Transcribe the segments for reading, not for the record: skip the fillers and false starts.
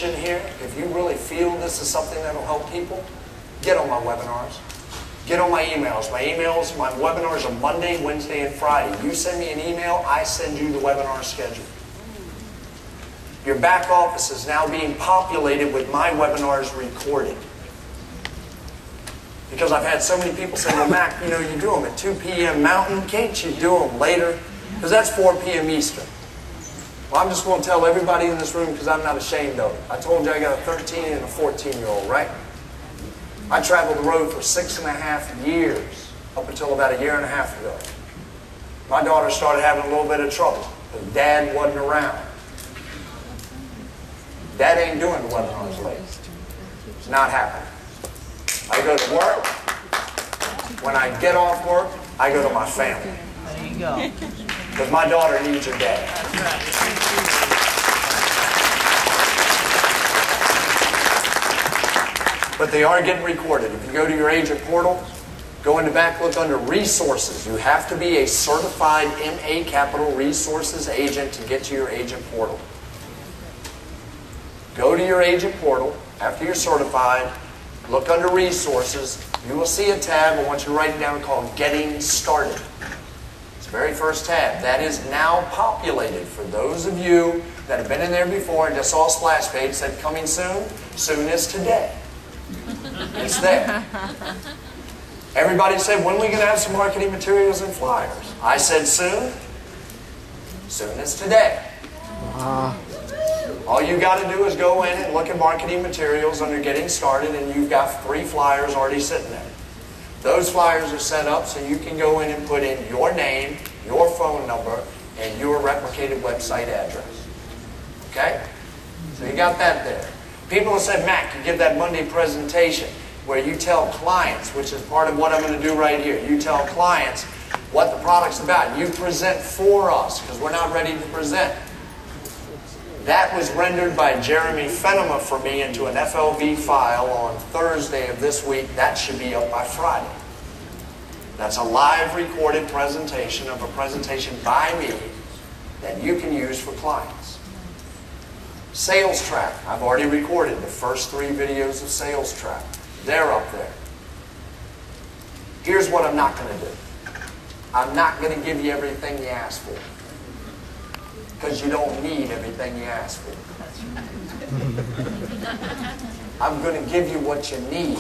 here, if you really feel this is something that will help people, get on my webinars. Get on my emails. My webinars are Monday, Wednesday, and Friday. You send me an email, I send you the webinar schedule. Your back office is now being populated with my webinars recorded. Because I've had so many people say, well, Mac, you know, you do them at 2 p.m. Mountain. Can't you do them later? Because that's 4 p.m. Eastern. Well, I'm just going to tell everybody in this room because I'm not ashamed of it. I told you I got a 13 and a 14-year-old, right? I traveled the road for 6.5 years up until about 1.5 years ago. My daughter started having a little bit of trouble because Dad wasn't around. Dad ain't doing the webinars late. It's not happening. I go to work. When I get off work, I go to my family. There you go. Because my daughter needs her dad. That's right. But they are getting recorded. If you go to your agent portal, go in the back, look under resources. You have to be a certified MA Capital Resources agent to get to your agent portal. Go to your agent portal after you're certified. Look under resources. You will see a tab. I want you to write it down called Getting Started. It's the very first tab. That is now populated. For those of you that have been in there before and just saw a splash page that said coming soon, soon is today. It's there. Everybody said, when are we going to have some marketing materials and flyers? I said soon. Soon is today. All you got to do is go in and look at marketing materials under Getting Started, and you've got 3 flyers already sitting there. Those flyers are set up so you can go in and put in your name, your phone number, and your replicated website address. Okay? So you got that there. People have said, Mac, you give that Monday presentation where you tell clients, which is part of what I'm going to do right here. You tell clients what the product's about. You present for us because we're not ready to present. That was rendered by Jeremy Fenema for me into an FLV file on Thursday of this week. That should be up by Friday. That's a live recorded presentation of a presentation by me that you can use for clients. Sales track. I've already recorded the first 3 videos of sales track. They're up there. Here's what I'm not going to do. I'm not going to give you everything you asked for. Because you don't need everything you ask for. I'm going to give you what you need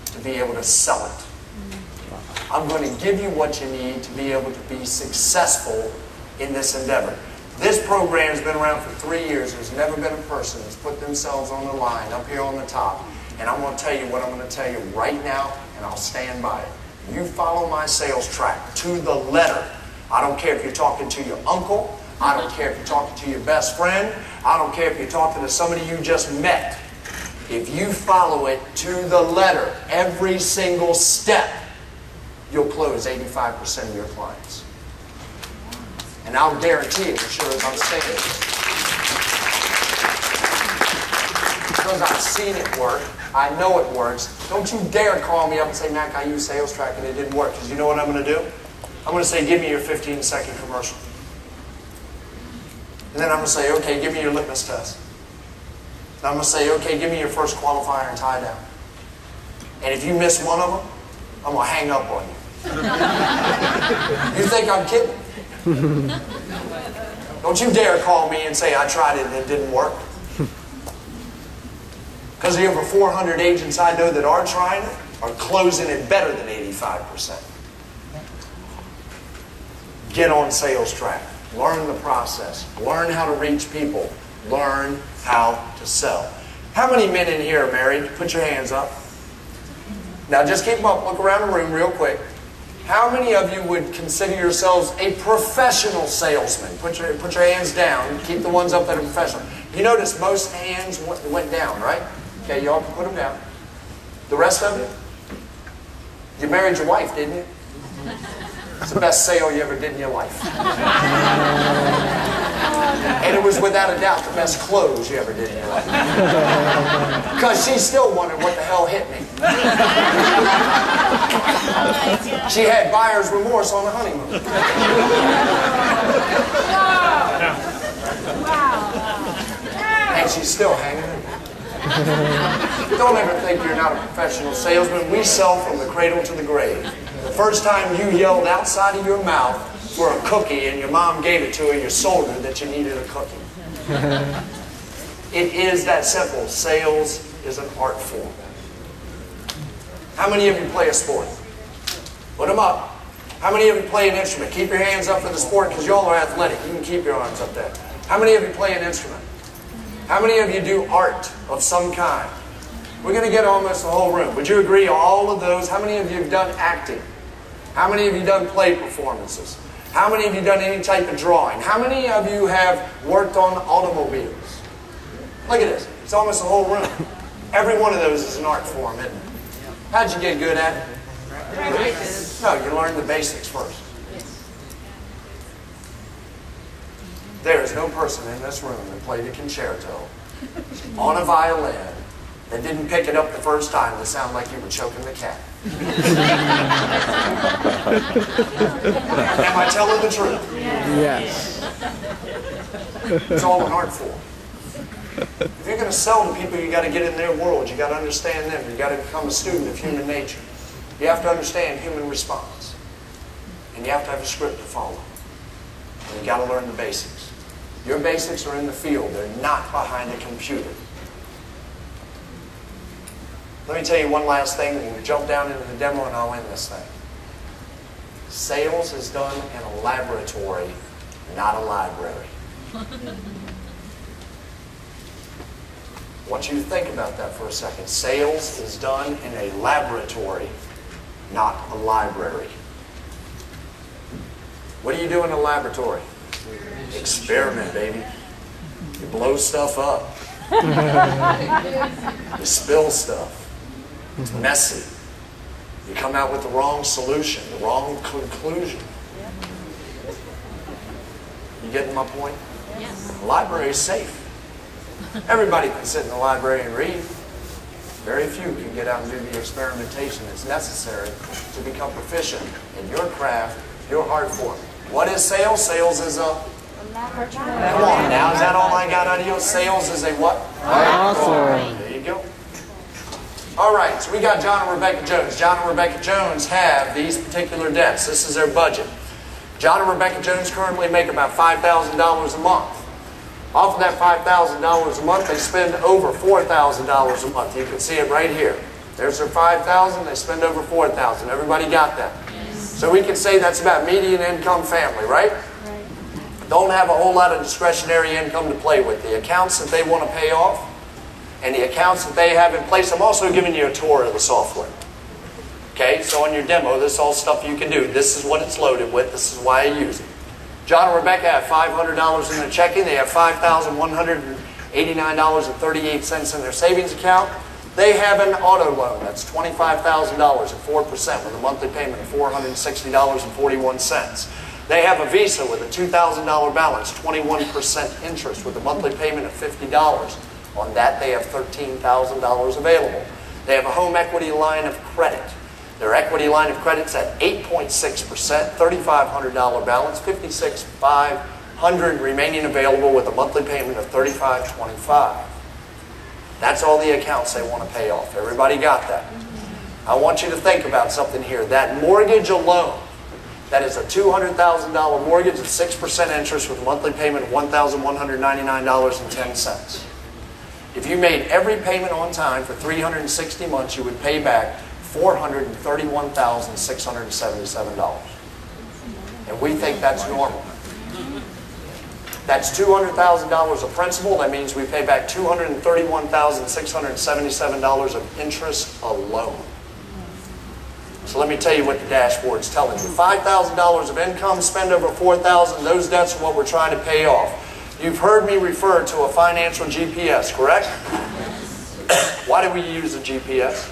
to be able to sell it. I'm going to give you what you need to be able to be successful in this endeavor. This program has been around for 3 years. There's never been a person that's put themselves on the line up here on the top. And I'm going to tell you what I'm going to tell you right now, and I'll stand by it. You follow my sales track to the letter. I don't care if you're talking to your uncle. I don't care if you're talking to your best friend. I don't care if you're talking to somebody you just met. If you follow it to the letter, every single step, you'll close 85% of your clients. And I'll guarantee it as sure as I'm saying it. Because I've seen it work. I know it works. Don't you dare call me up and say, Mac, I used sales track and it didn't work. Because you know what I'm going to do? I'm going to say, give me your 15-second commercial. And then I'm going to say, okay, give me your litmus test. And I'm going to say, okay, give me your first qualifier and tie down. And if you miss one of them, I'm going to hang up on you. You think I'm kidding? Don't you dare call me and say, I tried it and it didn't work. Because the over 400 agents I know that are trying it are closing it better than 85%. Get on sales track. Learn the process. Learn how to reach people. Learn how to sell. How many men in here are married? Put your hands up. Now just keep them up. Look around the room real quick. How many of you would consider yourselves a professional salesman? Put your hands down. Keep the ones up that are professional. You notice most hands went down, right? Okay, y'all can put them down. The rest of you? You married your wife, didn't you? It's the best sale you ever did in your life. And it was without a doubt the best close you ever did in your life. Because she still wondered what the hell hit me. She had buyer's remorse on the honeymoon. Wow. And she's still hanging in. Don't ever think you're not a professional salesman. We sell from the cradle to the grave. The first time you yelled outside of your mouth for a cookie and your mom gave it to her, you sold her that you needed a cookie. It is that simple. Sales is an art form. How many of you play a sport? Put them up. How many of you play an instrument? Keep your hands up for the sport because y'all are athletic. You can keep your arms up there. How many of you play an instrument? How many of you do art of some kind? We're going to get almost the whole room. Would you agree all of those? How many of you have done acting? How many of you done play performances? How many of you done any type of drawing? How many of you have worked on automobiles? Look at this. It's almost the whole room. Every one of those is an art form, isn't it? How'd you get good at it? No, you learn the basics first. There is no person in this room that played a concerto on a violin that didn't pick it up the first time to sound like you were choking the cat. Am I telling the truth? Yes. It's all an art form. If you're going to sell to people, you got to get in their world. You got to understand them. You got to become a student of human nature. You have to understand human response. And you have to have a script to follow. And you got to learn the basics. Your basics are in the field. They're not behind a computer. Let me tell you one last thing, and we'll jump down into the demo and I'll end this thing. Sales is done in a laboratory, not a library. I want you to think about that for a second. Sales is done in a laboratory, not a library. What do you do in a laboratory? Experiment, baby. You blow stuff up. You spill stuff. It's messy. You come out with the wrong solution, the wrong conclusion. You getting my point? Yes. The library is safe. Everybody can sit in the library and read. Very few can get out and do the experimentation that's necessary to become proficient in your craft, your art form. What is sales? Sales is a... Come on now, is that all I got out of you? Sales is a what? Awesome. There you go. All right, so we got John and Rebecca Jones. John and Rebecca Jones have these particular debts. This is their budget. John and Rebecca Jones currently make about $5,000 a month. Off of that $5,000 a month, they spend over $4,000 a month. You can see it right here. There's their $5,000, they spend over $4,000. Everybody got that? So we can say that's about median income family, right? Don't have a whole lot of discretionary income to play with. The accounts that they want to pay off and the accounts that they have in place. I'm also giving you a tour of the software. Okay, so on your demo, this is all stuff you can do. This is what it's loaded with. This is why I use it. John and Rebecca have $500 in their checking. They have $5,189.38 in their savings account. They have an auto loan that's $25,000 at 4% with a monthly payment of $460.41. They have a Visa with a $2,000 balance, 21% interest with a monthly payment of $50. On that, they have $13,000 available. They have a home equity line of credit. Their equity line of credit's at 8.6%, $3,500 balance, $56,500 remaining available with a monthly payment of $35.25. That's all the accounts they want to pay off. Everybody got that? I want you to think about something here. That mortgage alone, that is a $200,000 mortgage at 6% interest with a monthly payment of $1,199.10. If you made every payment on time for 360 months, you would pay back $431,677. And we think that's normal. That's $200,000 of principal. That means we pay back $231,677 of interest alone. So let me tell you what the dashboard's telling you. $5,000 of income, spend over $4,000. Those debts are what we're trying to pay off. You've heard me refer to a financial GPS, correct? Why do we use a GPS?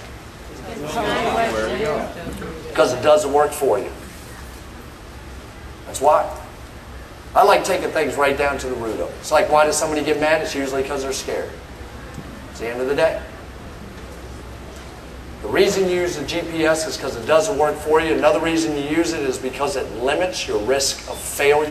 Because it does the work for you. That's why. I like taking things right down to the root of it. It's like, why does somebody get mad? It's usually because they're scared. It's the end of the day. The reason you use the GPS is because it does the work for you. Another reason you use it is because it limits your risk of failure.